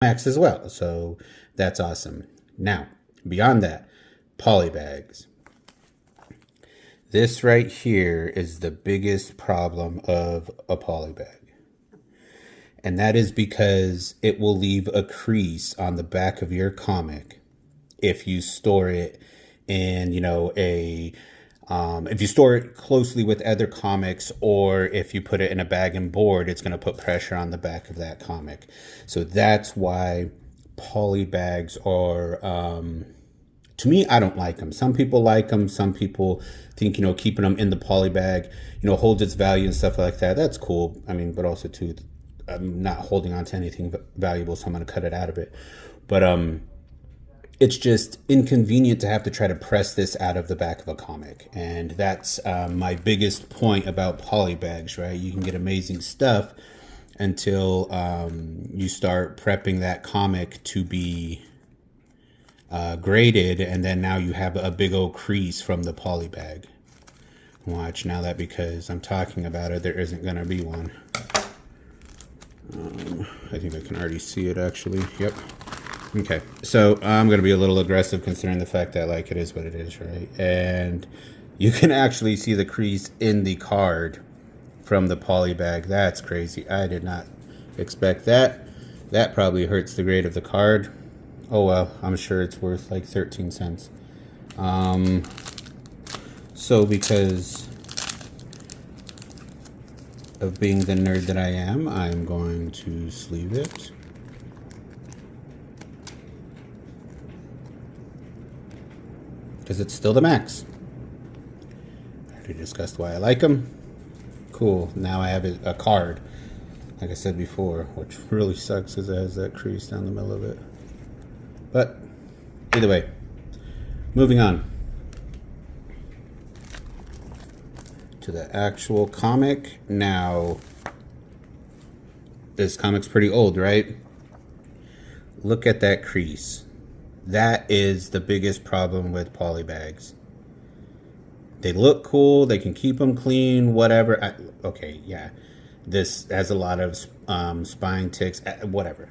max as well. So that's awesome. Now, beyond that, poly bags. This right here is the biggest problem of a poly bag. And that is because it will leave a crease on the back of your comic if you store it in, if you store it closely with other comics, or if you put it in a bag and board, it's going to put pressure on the back of that comic. So that's why poly bags are, to me, I don't like them. Some people like them. Some people think, keeping them in the poly bag, holds its value and stuff like that. That's cool. I mean, but also too, I'm not holding on to anything valuable, so I'm going to cut it out of it. But it's just inconvenient to have to try to press this out of the back of a comic. And that's my biggest point about poly bags, right? You can get amazing stuff until you start prepping that comic to be graded, and then now you have a big old crease from the poly bag. Watch now that because I'm talking about it, there isn't going to be one. I think I can already see it actually. Yep. Okay, so I'm going to be a little aggressive considering the fact that it is what it is, right? And you can actually see the crease in the card from the poly bag. That's crazy. I did not expect that. That probably hurts the grade of the card. Oh well, I'm sure it's worth like 13 cents. So because of being the nerd that I am, I'm going to sleeve it. Because it's still the max. I already discussed why I like them. Cool, now I have a card, like I said before, which really sucks because it has that crease down the middle of it. But either way, moving on to the actual comic. Now, this comic's pretty old, right? Look at that crease. That is the biggest problem with poly bags. They look cool, they can keep them clean, whatever. Okay, yeah, this has a lot of spine ticks, whatever.